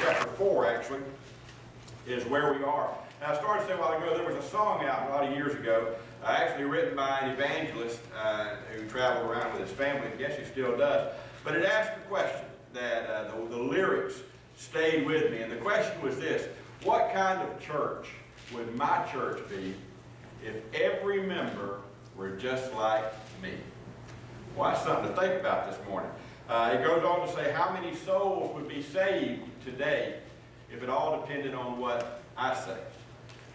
chapter 4 actually is where we are. Now I started to say a while ago, there was a song out a lot of years ago, actually written by an evangelist who traveled around with his family. I guess he still does. But it asked a question that the lyrics stayed with me. And the question was this: what kind of church would my church be if every member were just like me? Well, that's something to think about this morning. It goes on to say, how many souls would be saved today if it all depended on what I say?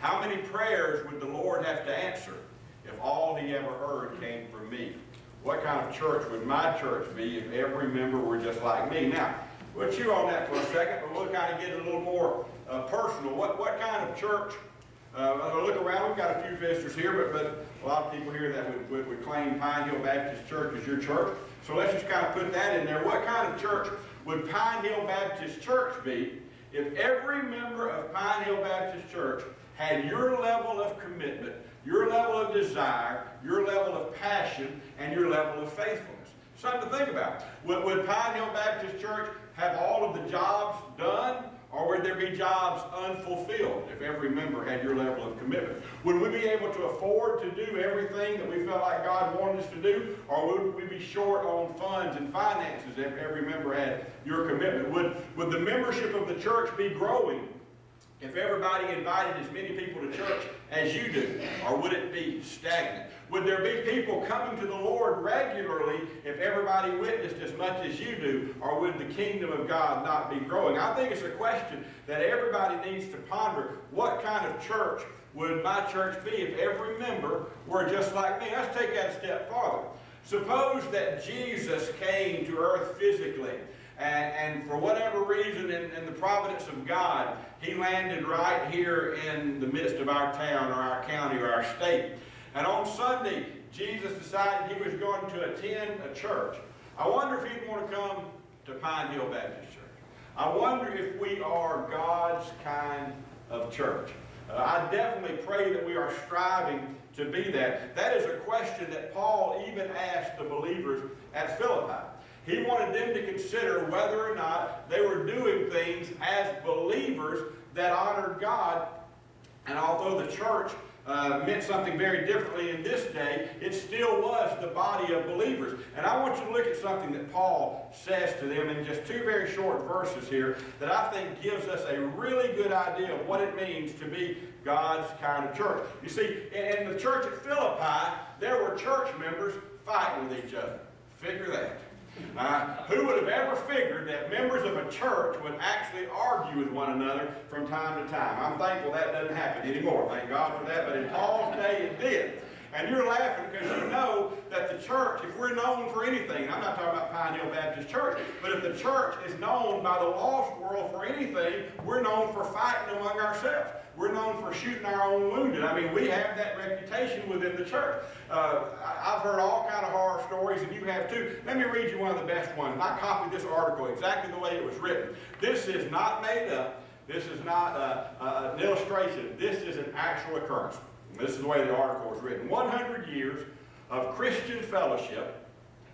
How many prayers would the Lord have to answer if all he ever heard came from me? What kind of church would my church be if every member were just like me? Now, we'll chew on that for a second, but we'll kind of get a little more personal. What kind of church? Look around, we've got a few visitors here, but a lot of people here that would claim Pine Hill Baptist Church as your church. So let's just kind of put that in there. What kind of church would Pine Hill Baptist Church be if every member of Pine Hill Baptist Church had your level of commitment, your level of desire, your level of passion, and your level of faithfulness? Something to think about. Would Pine Hill Baptist Church have all of the jobs done? Or would there be jobs unfulfilled if every member had your level of commitment? Would we be able to afford to do everything that we felt like God wanted us to do? Or would we be short on funds and finances if every member had your commitment? Would the membership of the church be growing if everybody invited as many people to church as you do? Or would it be stagnant? Would there be people coming to the Lord regularly if everybody witnessed as much as you do? Or would the kingdom of God not be growing? I think it's a question that everybody needs to ponder. What kind of church would my church be if every member were just like me? Let's take that a step farther. Suppose that Jesus came to earth physically, and for whatever reason, in the providence of God, he landed right here in the midst of our town or our county or our state. And on Sunday, Jesus decided he was going to attend a church. I wonder if he'd want to come to Pine Hill Baptist Church. I wonder if we are God's kind of church. I definitely pray that we are striving to be that. That is a question that Paul even asked the believers at Philippi. He wanted them to consider whether or not they were doing things as believers that honored God. And although the church meant something very differently in this day, it still was the body of believers. And I want you to look at something that Paul says to them in just two very short verses here that I think gives us a really good idea of what it means to be God's kind of church. You see, in the church at Philippi, there were church members fighting with each other. Figure that. Who would have ever figured that members of a church would actually argue with one another from time to time? I'm thankful that doesn't happen anymore. Thank God for that. But in Paul's day, it did. And you're laughing because you know that the church, if we're known for anything, I'm not talking about Pine Hill Baptist Church, but if the church is known by the lost world for anything, we're known for fighting among ourselves. We're known for shooting our own wounded. I mean, we have that reputation within the church. I've heard all kind of horror stories, and you have too. Let me read you one of the best ones. I copied this article exactly the way it was written. This is not made up. This is not an illustration. This is an actual occurrence. This is the way the article was written. 100 years of Christian fellowship,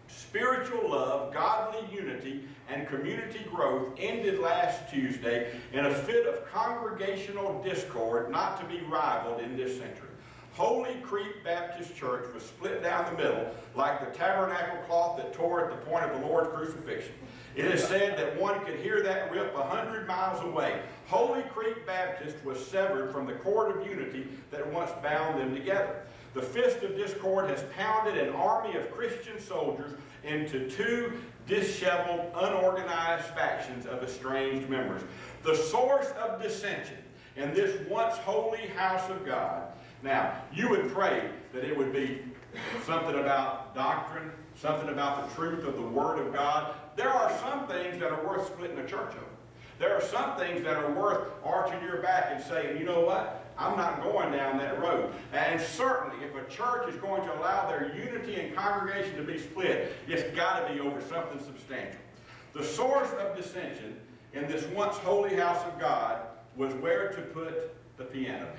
spiritual love, godly unity, and community growth ended last Tuesday in a fit of congregational discord not to be rivaled in this century. Holy Creek Baptist Church was split down the middle like the tabernacle cloth that tore at the point of the Lord's crucifixion. It is said that one could hear that rip 100 miles away. Holy Creek Baptist was severed from the cord of unity that once bound them together. The fist of discord has pounded an army of Christian soldiers into two disheveled, unorganized factions of estranged members. The source of dissension in this once holy house of God. Now, you would pray that it would be something about doctrine, something about the truth of the Word of God. There are some things that are worth splitting a church over. There are some things that are worth arching your back and saying, you know what, I'm not going down that road. And certainly, if a church is going to allow their unity and congregation to be split, it's got to be over something substantial. The source of dissension in this once holy house of God was where to put the piano bench.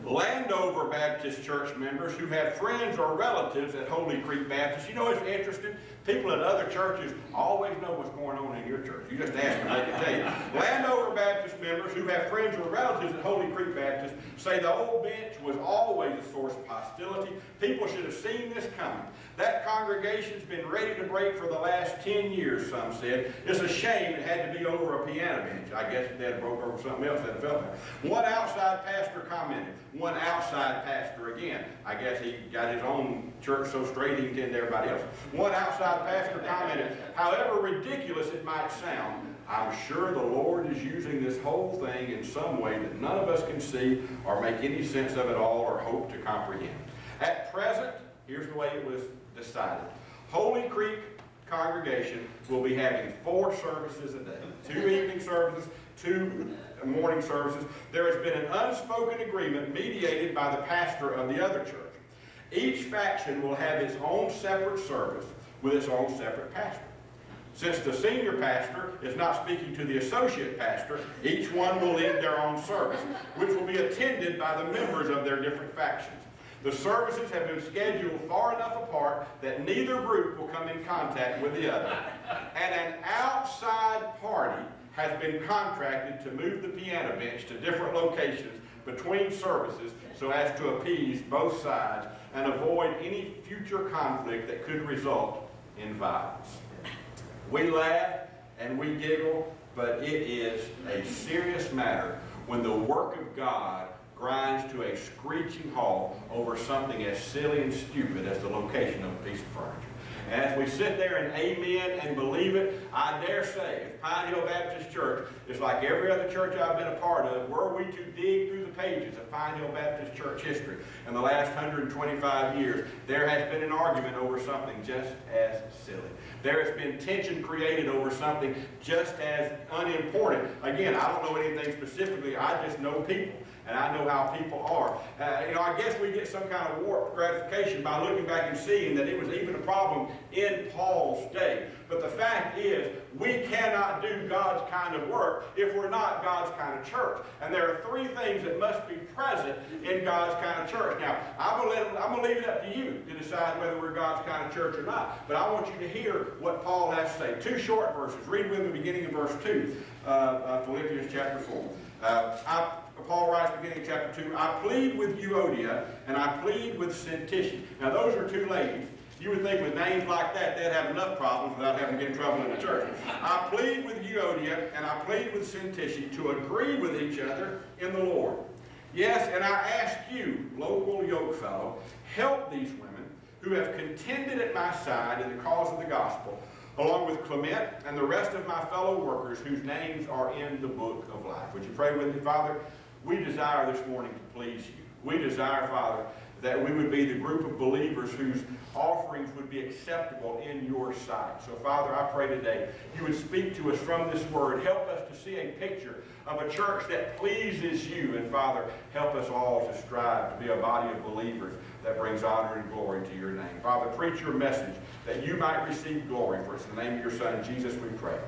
Landover Baptist Church members who have friends or relatives at Holy Creek Baptist, you know it's interesting, people at other churches always know what's going on in your church. You just ask them, they can tell you. Landover Baptist members who have friends or relatives at Holy Creek Baptist say the old bench was always a source of hostility. People should have seen this coming. That congregation's been ready to break for the last 10 years, some said. It's a shame it had to be over a piano bench. I guess if they had broke over something else, they'd have felt that. One outside pastor commented. One outside pastor again. I guess he got his own church so straight he can tend to everybody else. One outside pastor commented, however ridiculous it might sound, I'm sure the Lord is using this whole thing in some way that none of us can see or make any sense of it all or hope to comprehend. At present, here's the way it was decided. Holy Creek congregation will be having 4 services a day. 2 evening services, 2 morning services. There has been an unspoken agreement mediated by the pastor of the other church. Each faction will have its own separate service with its own separate pastor. Since the senior pastor is not speaking to the associate pastor, each one will lead their own service, which will be attended by the members of their different factions. The services have been scheduled far enough apart that neither group will come in contact with the other. And an outside party has been contracted to move the piano bench to different locations between services so as to appease both sides and avoid any future conflict that could result in violence. We laugh and we giggle, but it is a serious matter when the work of God grinds to a screeching halt over something as silly and stupid as the location of a piece of furniture. And as we sit there and amen and believe it, I dare say, if Pine Hill Baptist Church is like every other church I've been a part of, were we to dig through the pages of Pine Hill Baptist Church history in the last 125 years, there has been an argument over something just as silly. There has been tension created over something just as unimportant. Again, I don't know anything specifically, I just know people. And I know how people are. I guess we get some kind of warped gratification by looking back and seeing that it was even a problem in Paul's day. But the fact is, we cannot do God's kind of work if we're not God's kind of church. And there are 3 things that must be present in God's kind of church. Now, I'm going to leave it up to you to decide whether we're God's kind of church or not. But I want you to hear what Paul has to say. 2 short verses. Read with me beginning of verse 2 of Philippians chapter 4. Paul writes beginning of chapter 2, I plead with Euodia and I plead with Syntyche. Now those are 2 ladies. You would think with names like that, they'd have enough problems without having to get in trouble in the church. I plead with Euodia and I plead with Syntyche to agree with each other in the Lord. Yes, and I ask you, local yoke fellow, help these women who have contended at my side in the cause of the gospel, along with Clement and the rest of my fellow workers whose names are in the book of life. Would you pray with me, Father? We desire this morning to please you. We desire, Father, that we would be the group of believers whose offerings would be acceptable in your sight. So, Father, I pray today you would speak to us from this word. Help us to see a picture of a church that pleases you. And, Father, help us all to strive to be a body of believers that brings honor and glory to your name. Father, preach your message that you might receive glory for us. In the name of your Son, Jesus, we pray.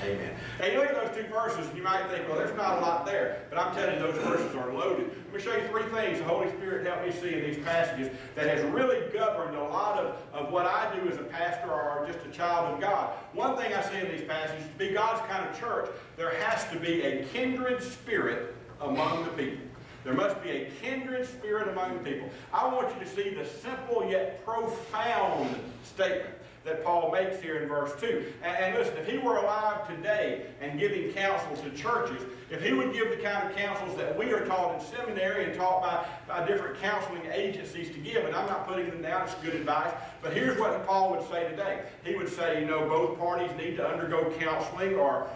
Amen. Hey, you look at those two verses and you might think, well, there's not a lot there. But I'm telling you, those verses are loaded. Let me show you three things the Holy Spirit helped me see in these passages that has really governed a lot of what I do as a pastor or just a child of God. One thing I see in these passages, to be God's kind of church, there has to be a kindred spirit among the people. There must be a kindred spirit among the people. I want you to see the simple yet profound statement that Paul makes here in verse 2. And listen, if he were alive today and giving counsel to churches, if he would give the kind of counsels that we are taught in seminary and taught by different counseling agencies to give, and I'm not putting them down, it's good advice, but here's what Paul would say today. He would say, you know, both parties need to undergo counseling or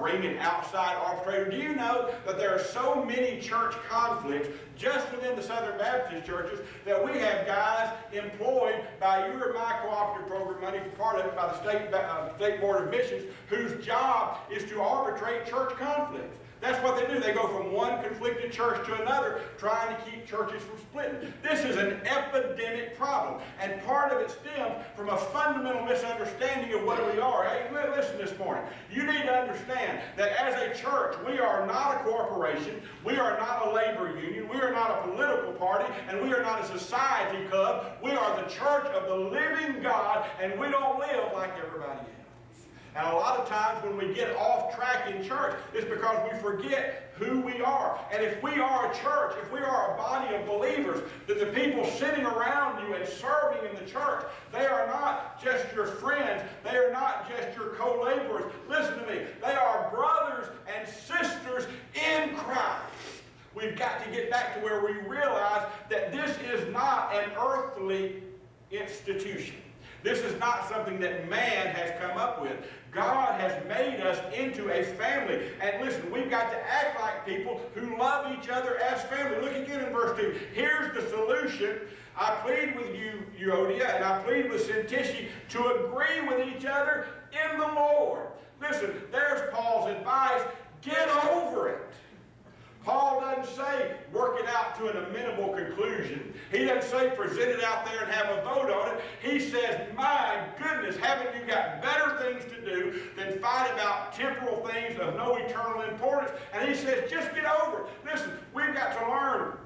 bring an outside arbitrator. Do you know that there are so many church conflicts just within the Southern Baptist churches that we have guys employed by your and my cooperative program money, part of it by the State Board of Missions, whose job is to arbitrate church conflicts. That's what they do. They go from one conflicted church to another, trying to keep churches from splitting. This is an epidemic problem, and part of it stems from a fundamental misunderstanding of what we are. Hey, listen this morning. You need to understand that as a church, we are not a corporation, we are not a labor union, we are not a political party, and we are not a society club. We are the church of the living God, and we don't live like everybody else. And a lot of times when we get off track in church, it's because we forget who we are. And if we are a church, if we are a body of believers, that the people sitting around you and serving in the church, they are not just your friends. They are not just your co-laborers. Listen to me. They are brothers and sisters in Christ. We've got to get back to where we realize that this is not an earthly institution. This is not something that man has come up with. God has made us into a family. And listen, we've got to act like people who love each other as family. Look again in verse 2. Here's the solution. I plead with you, Euodia, and I plead with Syntyche to agree with each other in the Lord. Listen, there's Paul's advice. Get over it. Paul doesn't say work it out to an amenable conclusion. He doesn't say present it out there and have a vote on it. He says, my goodness, haven't you got better things to do than fight about temporal things of no eternal importance? And he says, just get over it. Listen, we've got to learn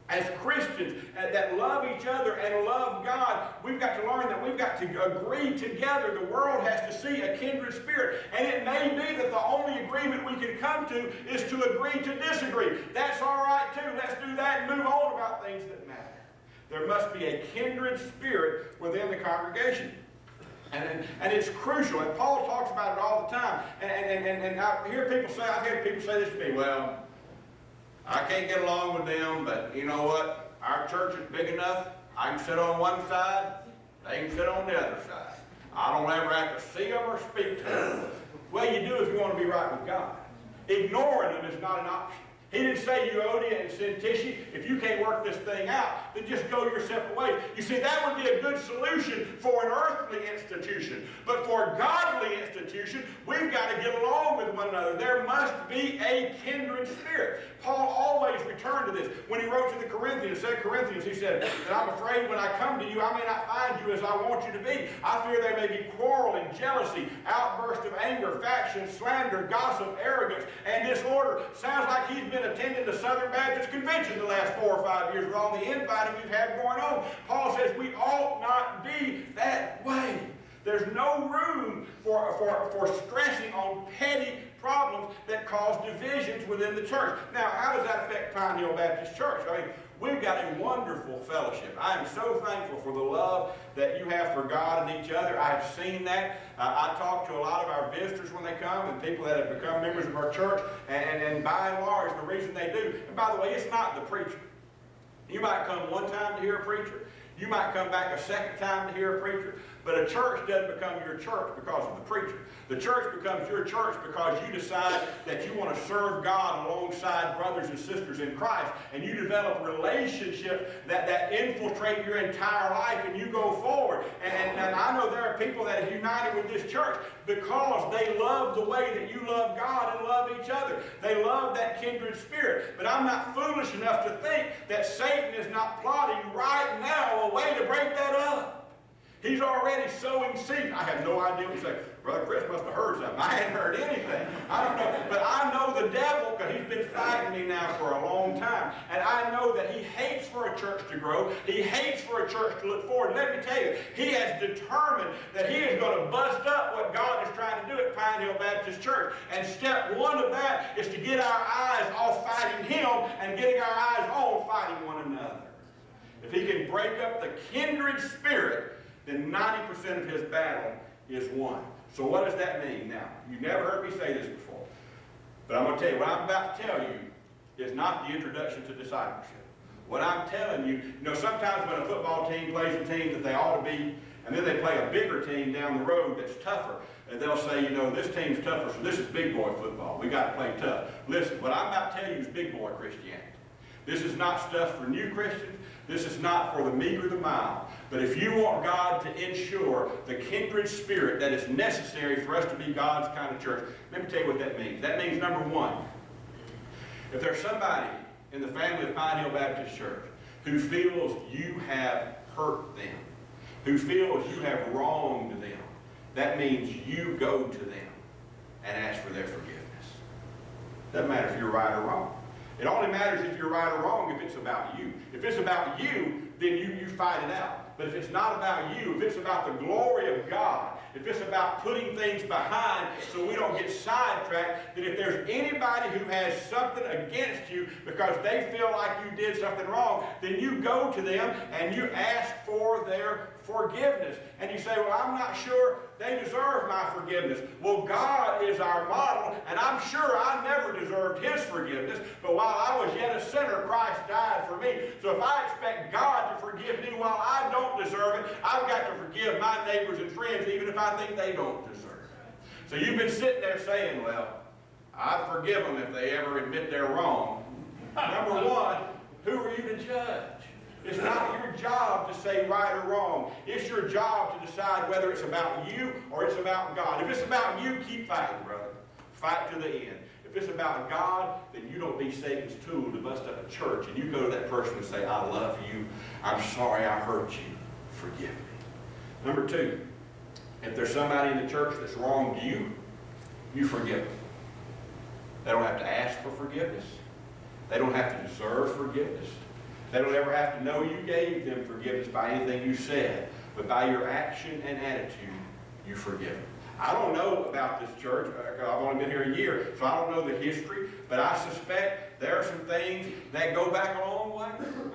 as Christians that love each other and love God, we've got to learn that we've got to agree together. The world has to see a kindred spirit. And it may be that the only agreement we can come to is to agree to disagree. That's all right too. Let's do that and move on about things that matter. There must be a kindred spirit within the congregation. And it's crucial. And Paul talks about it all the time. And I hear people say, I've had people say this to me, well, I can't get along with them, but you know what? Our church is big enough. I can sit on one side, they can sit on the other side. I don't ever have to see them or speak to them. Well, you do if you want to be right with God. Ignoring them is not an option. He didn't say, Euodia and Syntyche, if you can't work this thing out, then just go your separate ways. You see, that would be a good solution for an earthly institution. But for a godly institution, we've got to get along with one another. There must be a kindred spirit. Paul always returned to this. When he wrote to the Corinthians, 2 Corinthians, he said, that I'm afraid when I come to you, I may not find you as I want you to be. I fear there may be quarreling, jealousy, outburst of anger, faction, slander, gossip, arrogance, and disorder. Sounds like he's been attending the Southern Baptist Convention the last 4 or 5 years with all the infighting we've had going on. Paul says we ought not be that way. There's no room for stressing on petty problems that cause divisions within the church. Now, how does that affect Pine Hill Baptist Church? I mean, we've got a wonderful fellowship. I am so thankful for the love that you have for God and each other. I have seen that. I talk to a lot of our visitors when they come and people that have become members of our church, and by and large, the reason they do, and by the way, it's not the preacher. You might come one time to hear a preacher. You might come back a second time to hear a preacher, but a church doesn't become your church because of the preacher. The church becomes your church because you decide that you want to serve God alongside brothers and sisters in Christ, and you develop relationships that infiltrate your entire life, and you go forward. And I know there are people that have united with this church because they love the way that you love God and love each other. They love that kindred spirit. But I'm not foolish enough to think that Satan is not plotting right now a way to break that up. He's already sowing seeds. I have no idea what he's saying. Brother Chris must have heard something. I hadn't heard anything. I don't know. But I know the devil because he's been fighting me now for a long time. And I know that he hates for a church to grow. He hates for a church to look forward. And let me tell you, he has determined that he is going to bust up what God is trying to do at Pine Hill Baptist Church. And step one of that is to get our eyes off fighting him and getting our eyes on fighting one another. If he can break up the kindred spirit, then 90% of his battle is won. So what does that mean? Now, you've never heard me say this before, but I'm going to tell you, what I'm about to tell you is not the introduction to discipleship. What I'm telling you, sometimes when a football team plays a team that they ought to beat, and then they play a bigger team down the road that's tougher, and they'll say, this team's tougher, so this is big boy football. We got to play tough. Listen, what I'm about to tell you is big boy Christianity. This is not stuff for new Christians. This is not for the meek or the mild. But if you want God to ensure the kindred spirit that is necessary for us to be God's kind of church, let me tell you what that means. That means, number one, if there's somebody in the family of Pine Hill Baptist Church who feels you have hurt them, who feels you have wronged them, that means you go to them and ask for their forgiveness. Doesn't matter if you're right or wrong. It only matters if you're right or wrong if it's about you. If it's about you, then you fight it out. But if it's not about you, if it's about the glory of God, if it's about putting things behind so we don't get sidetracked, then if there's anybody who has something against you because they feel like you did something wrong, then you go to them and you ask for their forgiveness. And you say, well, I'm not sure they deserve my forgiveness. Well, God is our model, and I'm sure I never deserved his forgiveness, but while I was yet a sinner, Christ died for me. So if I expect God to forgive me while I don't deserve it, I've got to forgive my neighbors and friends even if I think they don't deserve it. So you've been sitting there saying, well, I'd forgive them if they ever admit they're wrong. Number one, who are you to judge? It's not your job to say right or wrong. It's your job to decide whether it's about you or it's about God. If it's about you, keep fighting, brother. Fight to the end. If it's about God, then you don't be Satan's tool to bust up a church and you go to that person and say, I love you. I'm sorry I hurt you. Forgive me. Number two, if there's somebody in the church that's wronged you, you forgive them. They don't have to ask for forgiveness. They don't have to deserve forgiveness. They don't ever have to know you gave them forgiveness by anything you said, but by your action and attitude, you forgive them. I don't know about this church. I've only been here a year, so I don't know the history, but I suspect there are some things that go back a long way.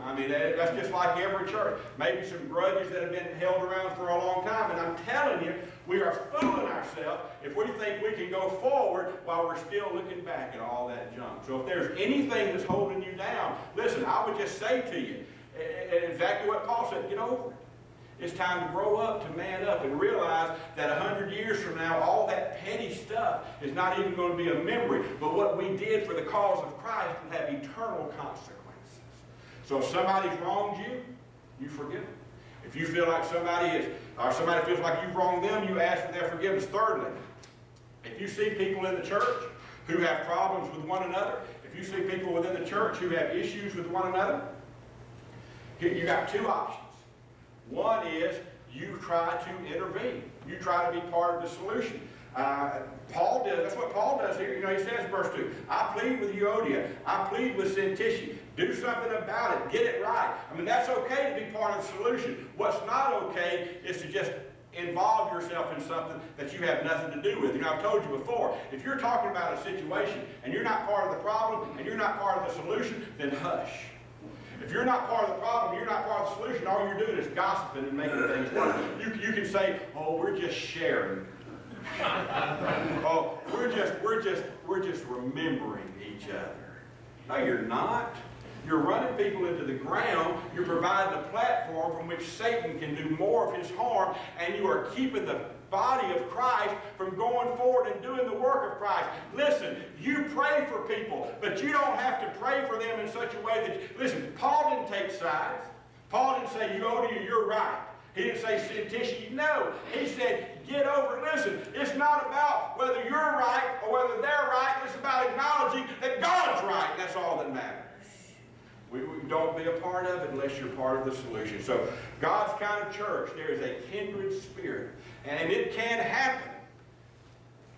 I mean, that's just like every church. Maybe some grudges that have been held around for a long time, and I'm telling you, we are fooling ourselves if we think we can go forward while we're still looking back at all that junk. So if there's anything that's holding you down, listen, I would just say to you, exactly what Paul said, get over it. It's time to grow up, to man up, and realize that 100 years from now, all that petty stuff is not even going to be a memory. But what we did for the cause of Christ will have eternal consequences. So if somebody's wronged you, you forgive them. If you feel like somebody feels like you've wronged them, you ask for their forgiveness. Thirdly, if you see people in the church who have problems with one another, if you see people within the church who have issues with one another, you got two options. One is you try to intervene. You try to be part of the solution. Paul does. That's what Paul does here. He says in verse 2, I plead with Euodia. I plead with Syntyche. Do something about it. Get it right. I mean, that's okay to be part of the solution. What's not okay is to just involve yourself in something that you have nothing to do with. I've told you before, if you're talking about a situation and you're not part of the problem and you're not part of the solution, then hush. If you're not part of the problem, you're not part of the solution, all you're doing is gossiping and making things worse. You can say, oh, we're just sharing. Oh, we're just remembering each other. No, you're not. You're running people into the ground. You're providing a platform from which Satan can do more of his harm, and you are keeping the body of Christ from going forward and doing the work of Christ. Listen, you pray for people, but you don't have to pray for them in such a way that, listen, Paul didn't take sides. Paul didn't say, you're right. He didn't say, Tisha, no. He said, get over it. Listen, it's not about whether you're right or whether they're right. It's about acknowledging that God's right. That's all that matters. We don't be a part of it unless you're part of the solution. So God's kind of church, there is a kindred spirit. And it can happen,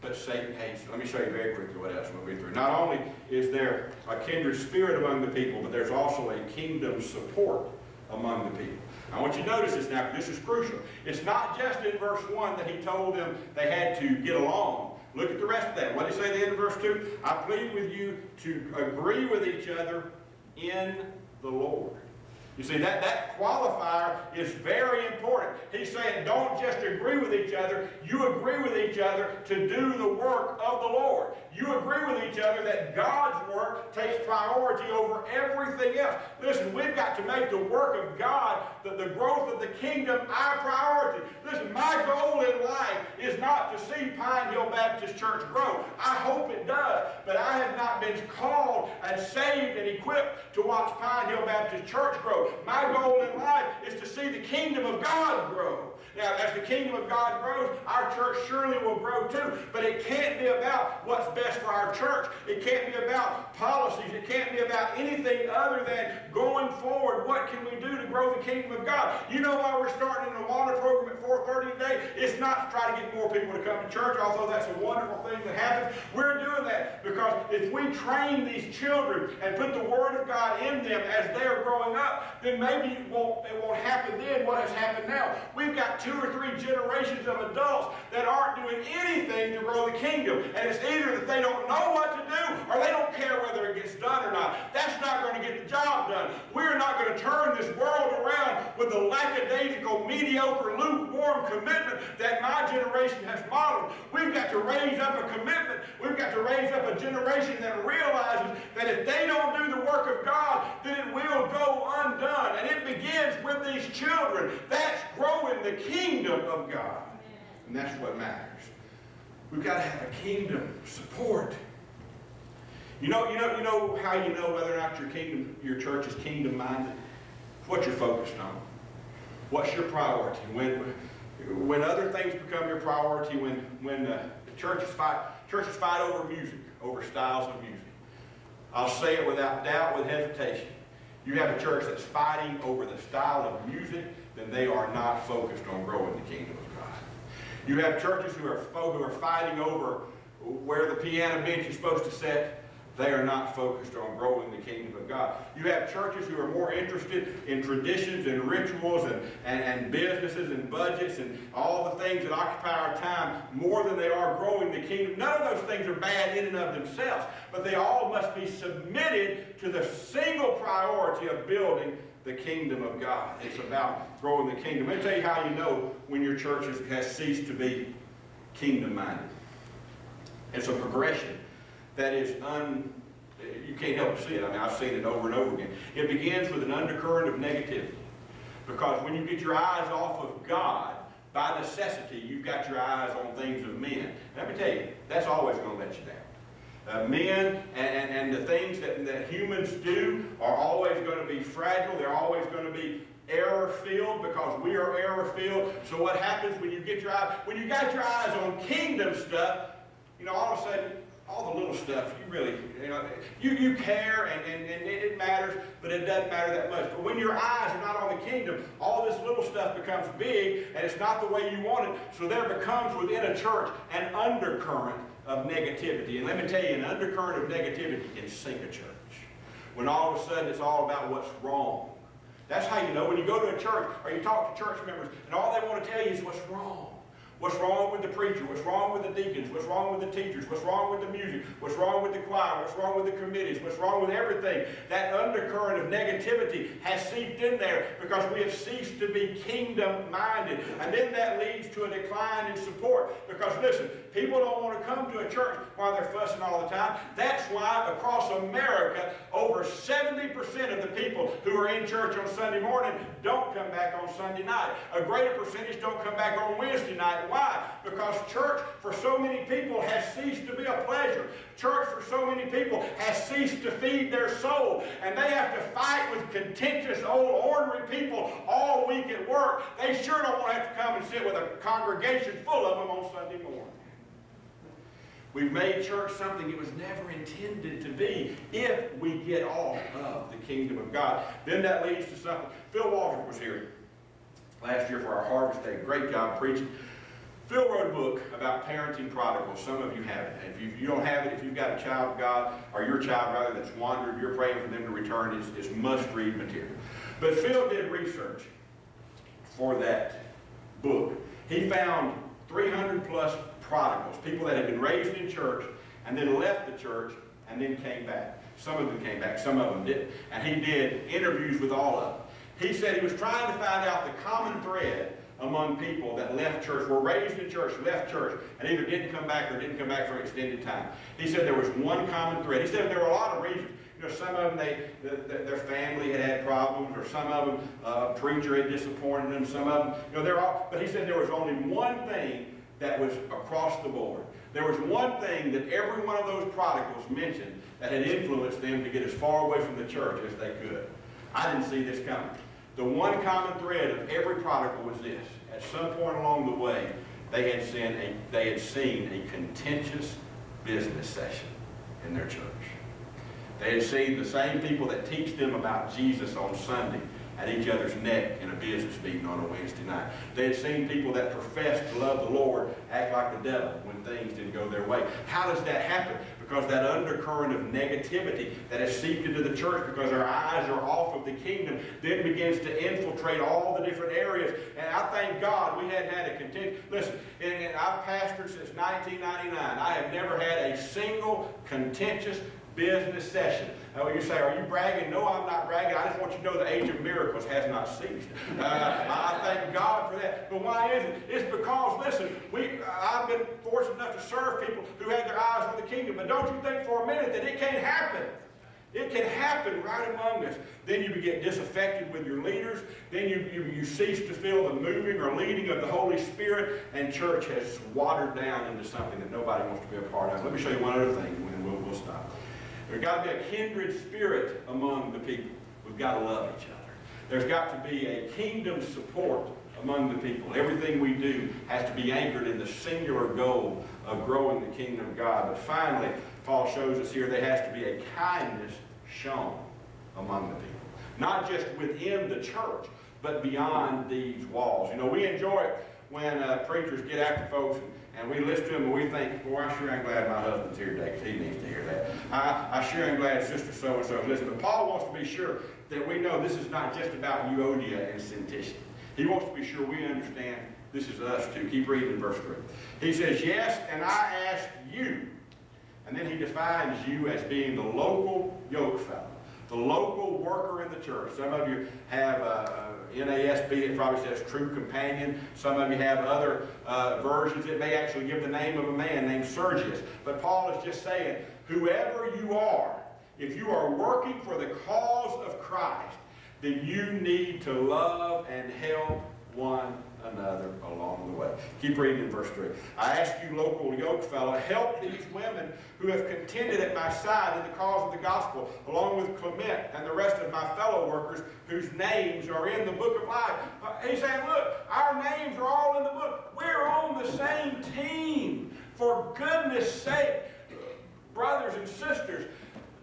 but Satan hates it. Let me show you very quickly what else we'll be through. Not only is there a kindred spirit among the people, but there's also a kingdom support among the people. I want you to notice this now, because this is crucial. It's not just in verse 1 that he told them they had to get along. Look at the rest of that. What did he say at the end of verse 2? I plead with you to agree with each other in the Lord. You see, that qualifier is very important. He's saying don't just agree with each other. You agree with each other to do the work of the Lord. You agree with each other that God's work takes priority over everything else. Listen, we've got to make the work of God, the growth of the kingdom, our priority. Listen, my goal in life is not to see Pine Hill Baptist Church grow. I hope it does, but I have not been called and saved and equipped to watch Pine Hill Baptist Church grow. My goal in life is to see the kingdom of God grow. Now, as the kingdom of God grows, our church surely will grow too. But it can't be about what's best for our church. It can't be about policies. It can't be about anything other than going forward. What can we do to grow the kingdom of God? You know why we're starting an Awana program at 4:30 today? It's not to try to get more people to come to church, although that's a wonderful thing that happens. We're doing that because if we train these children and put the Word of God in them as they're growing up, then maybe it won't happen then what has happened now. We've got 2 or 3 generations of adults that aren't doing anything to grow the kingdom. And it's either that they don't know what to do or they don't care whether it gets done or not. That's not going to get the job done. We're not going to turn this world around with the lackadaisical, mediocre, lukewarm commitment that my generation has modeled. We've got to raise up a commitment. We've got to raise up a generation that realizes that if they don't do the work of God, then it will go undone. And it begins with these children. That's growing the kingdom of God. And that's what matters. We've got to have a kingdom support. You know how you know whether or not your church is kingdom-minded? What you're focused on. What's your priority? When other things become your priority, when the churches fight over music, over styles of music. I'll say it without doubt, with hesitation. You have a church that's fighting over the style of music, then they are not focused on growing the kingdom of God. You have churches who are fighting over where the piano bench is supposed to sit. They are not focused on growing the kingdom of God. You have churches who are more interested in traditions and rituals and businesses and budgets and all the things that occupy our time more than they are growing the kingdom. None of those things are bad in and of themselves, but they all must be submitted to the single priority of building the kingdom of God. It's about growing the kingdom. Let me tell you how you know when your church has ceased to be kingdom-minded. It's a progression that is you can't help but see it. I mean, I've seen it over and over again. It begins with an undercurrent of negativity. Because when you get your eyes off of God, by necessity, you've got your eyes on things of men. Let me tell you, that's always going to let you down. Men and the things that humans do are always going to be fragile. They're always going to be error-filled because we are error-filled. So what happens when you got your eyes on kingdom stuff, all of a sudden, all the little stuff, you care and it matters, but it doesn't matter that much. But when your eyes are not on the kingdom, all this little stuff becomes big and it's not the way you want it. So there becomes within a church an undercurrent of negativity. And let me tell you, an undercurrent of negativity can sink a church. When all of a sudden it's all about what's wrong. That's how you know when you go to a church or you talk to church members and all they want to tell you is what's wrong. What's wrong with the preacher? What's wrong with the deacons? What's wrong with the teachers? What's wrong with the music? What's wrong with the choir? What's wrong with the committees? What's wrong with everything? That undercurrent of negativity has seeped in there because we have ceased to be kingdom-minded. And then that leads to a decline in support. Because listen, People don't want to come to a church while they're fussing all the time. That's why across America, over 70% of the people who are in church on Sunday morning don't come back on Sunday night. A greater percentage don't come back on Wednesday night. Why? Because church for so many people has ceased to be a pleasure. Church for so many people has ceased to feed their soul. And they have to fight with contentious old ornery people all week at work. They sure don't want to have to come and sit with a congregation full of them on Sunday morning. We've made church something it was never intended to be if we get off of the kingdom of God. Then that leads to something. Phil Walter was here last year for our Harvest Day. Great job preaching. Phil wrote a book about parenting prodigals. Some of you have it. If you don't have it, if you've got a child of God, or your child rather that's wandered, you're praying for them to return, it's must-read material. But Phil did research for that book. He found 300 plus prodigals, people that had been raised in church and then left the church and then came back. Some of them came back, some of them didn't. And he did interviews with all of them. He said he was trying to find out the common thread among people that left church, were raised in church, left church, and either didn't come back or didn't come back for an extended time. He said there was one common thread. He said there were a lot of reasons. You know, some of them, their family had problems, or some of them, a preacher had disappointed them, some of them, you know, they're all, but he said there was only one thing that was across the board. There was one thing that every one of those prodigals mentioned that had influenced them to get as far away from the church as they could. I didn't see this coming. The one common thread of every prodigal was this. At some point along the way, they had seen a contentious business session in their church. They had seen the same people that teach them about Jesus on Sunday at each other's neck in a business meeting on a Wednesday night. They had seen people that professed to love the Lord act like the devil when things didn't go their way. How does that happen? Because that undercurrent of negativity that has seeped into the church because our eyes are off of the kingdom then begins to infiltrate all the different areas. And I thank God we hadn't had a contentious. Listen, and I've pastored since 1999. I have never had a single contentious business session. Now you say, are you bragging? No, I'm not bragging. I just want you to know the age of miracles has not ceased. I thank God for that. But why is it? It's because, listen, I've been fortunate enough to serve people who had their eyes on the kingdom. But don't you think for a minute that it can't happen. It can happen right among us. Then you get disaffected with your leaders. Then you cease to feel the moving or leading of the Holy Spirit. And church has watered down into something that nobody wants to be a part of. Let me show you one other thing, and then we'll stop. There's got to be a kindred spirit among the people. We've got to love each other. There's got to be a kingdom support among the people. Everything we do has to be anchored in the singular goal of growing the kingdom of God. But finally, Paul shows us here there has to be a kindness shown among the people. Not just within the church, but beyond these walls. You know, we enjoy it when preachers get after folks and we listen to them and we think, boy, I sure am glad my husband's here today because he needs to hear that. I sure am glad sister so-and-so is listening. But Paul wants to be sure that we know this is not just about Euodia and Syntyche. He wants to be sure we understand this is us too. Keep reading in verse 3. He says, yes, and I ask you. And then he defines you as being the local yoke fellow, the local worker in the church. Some of you have NASB, it probably says true companion. Some of you have other versions. It may actually give the name of a man named Sergius. But Paul is just saying, whoever you are, if you are working for the cause of Christ, then you need to love and help one another along the way. Keep reading in verse 3. I ask you, local yoke fellow, help these women who have contended at my side in the cause of the gospel, along with Clement and the rest of my fellow workers whose names are in the book of life. He's saying, look, our names are all in the book. We're on the same team. For goodness sake, brothers and sisters,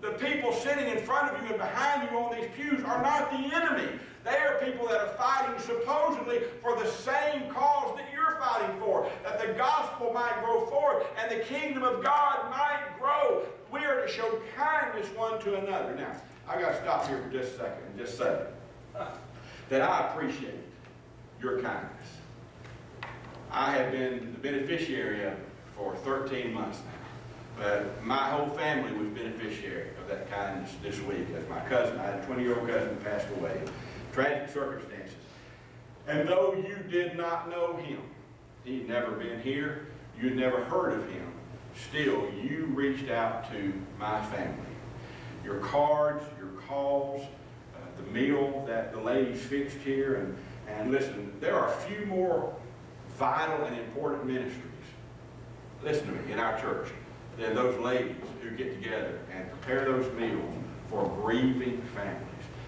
the people sitting in front of you and behind you on these pews are not the enemy. They are people that are fighting supposedly for the same cause that you're fighting for, that the gospel might grow forth and the kingdom of God might grow. We are to show kindness one to another. Now, I got to stop here for just a second and just say that I appreciate your kindness. I have been the beneficiary of it for 13 months now. But my whole family was beneficiary of that kindness this week. As my cousin, I had a 20-year-old cousin who passed away. Tragic circumstances. And though you did not know him, he'd never been here, you'd never heard of him, still you reached out to my family. Your cards, your calls, the meal that the ladies fixed here, and listen, there are few more vital and important ministries, listen to me, in our church than those ladies who get together and prepare those meals for grieving families,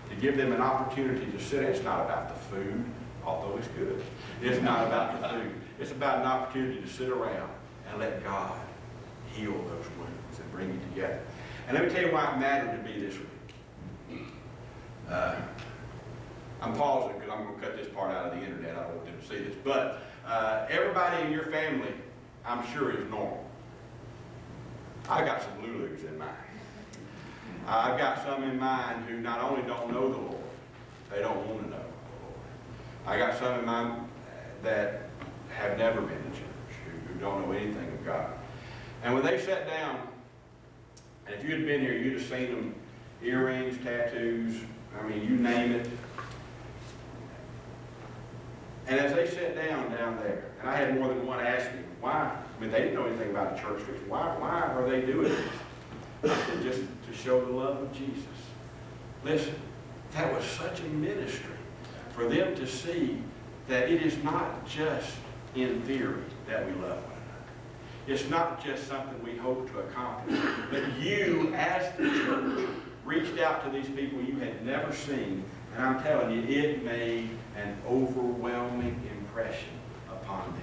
to give them an opportunity to sit. It's not about the food, although it's good. It's not about the food. It's about an opportunity to sit around and let God heal those wounds and bring you together. And let me tell you why it mattered to me this week. I'm pausing because I'm going to cut this part out of the internet. I don't want them to see this. But everybody in your family, I'm sure, is normal. I got some Lulus in mine. I've got some in mine who not only don't know the Lord, they don't want to know the Lord. I got some in mine that have never been to church, who don't know anything of God. And when they sat down, and if you had been here, you'd have seen them, earrings, tattoos, I mean, you name it. And as they sat down there, and I had more than one ask me, why? I mean, they didn't know anything about the church. Why are they doing this? I said, just to show the love of Jesus. Listen, that was such a ministry for them to see that it is not just in theory that we love one another. It's not just something we hope to accomplish, but you, as the church, reached out to these people you had never seen, and I'm telling you, it made an overwhelming impression upon them.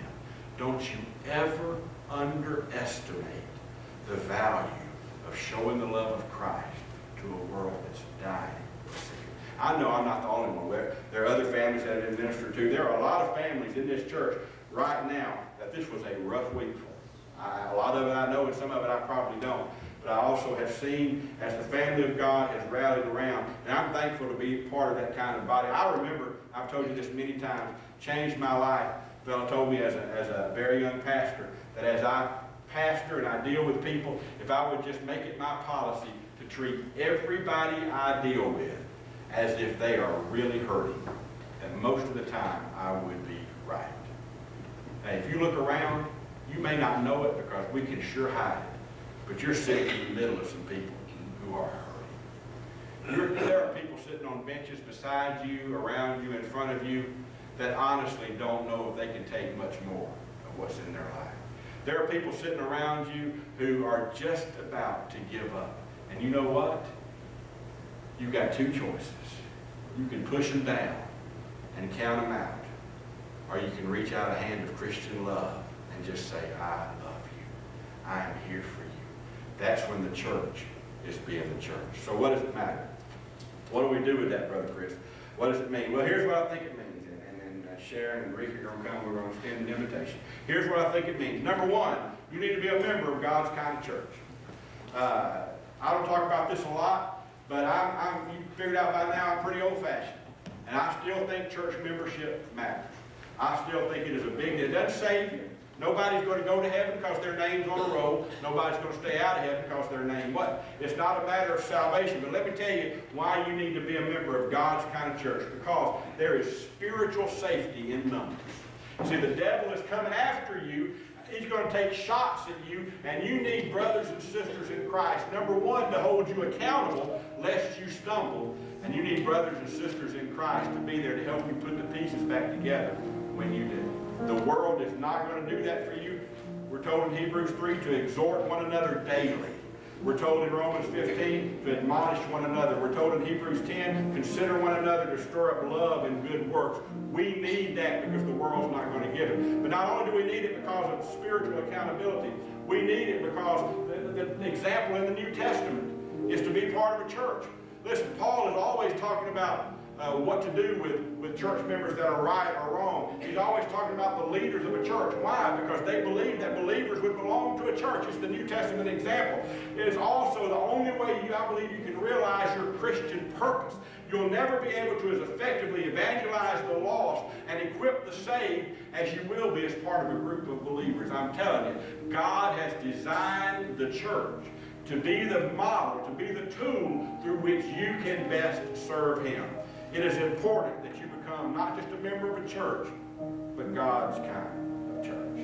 Don't you ever underestimate the value of showing the love of Christ to a world that's dying for sin. I know I'm not the only one. There are other families that have been ministered to. There are a lot of families in this church right now that this was a rough week for. A lot of it I know, and some of it I probably don't. But I also have seen as the family of God has rallied around, and I'm thankful to be part of that kind of body. I remember, I've told you this many times, changed my life. A fellow told me as a very young pastor that as I pastor and I deal with people, if I would just make it my policy to treat everybody I deal with as if they are really hurting, that most of the time I would be right. Now, if you look around, you may not know it because we can sure hide it, but you're sitting in the middle of some people who are hurting. There are people sitting on benches beside you, around you, in front of you, that honestly don't know if they can take much more of what's in their life. There are people sitting around you who are just about to give up. And you know what? You've got two choices. You can push them down and count them out, or you can reach out a hand of Christian love and just say, I love you. I am here for you. That's when the church is being the church. So what does it matter? What do we do with that, Brother Chris? What does it mean? Well, here's what I think it means. And Sharon and Rick are going to come. We're going to extend an invitation. Here's what I think it means. Number one, you need to be a member of God's kind of church. I don't talk about this a lot, but you figured out by now I'm pretty old-fashioned. And I still think church membership matters. I still think it is a big deal. It doesn't save you. Nobody's going to go to heaven because their name's on a roll. Nobody's going to stay out of heaven because their name what? It's not a matter of salvation. But let me tell you why you need to be a member of God's kind of church. Because there is spiritual safety in numbers. See, the devil is coming after you. He's going to take shots at you, and you need brothers and sisters in Christ. Number one, to hold you accountable lest you stumble. And you need brothers and sisters in Christ to be there to help you put the pieces back together when you do. The world is not going to do that for you. We're told in Hebrews 3 to exhort one another daily. We're told in Romans 15 to admonish one another. We're told in Hebrews 10, consider one another to stir up love and good works. We need that because the world's not going to give it. But not only do we need it because of spiritual accountability, we need it because the example in the New Testament is to be part of a church. Listen, Paul is always talking about what to do with church members that are right or wrong. He's always talking about the leaders of a church. Why? Because they believe that believers would belong to a church. It's the New Testament example. It is also the only way I believe you can realize your Christian purpose. You'll never be able to as effectively evangelize the lost and equip the saved as you will be as part of a group of believers. I'm telling you, God has designed the church to be the model, to be the tool through which you can best serve Him. It is important that you become not just a member of a church, but God's kind of church.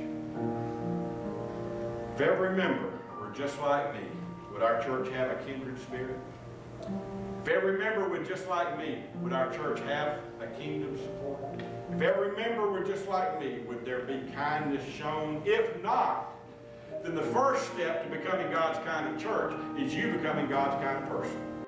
If every member were just like me, would our church have a kindred spirit? If every member were just like me, would our church have a kingdom support? If every member were just like me, would there be kindness shown? If not, then the first step to becoming God's kind of church is you becoming God's kind of person.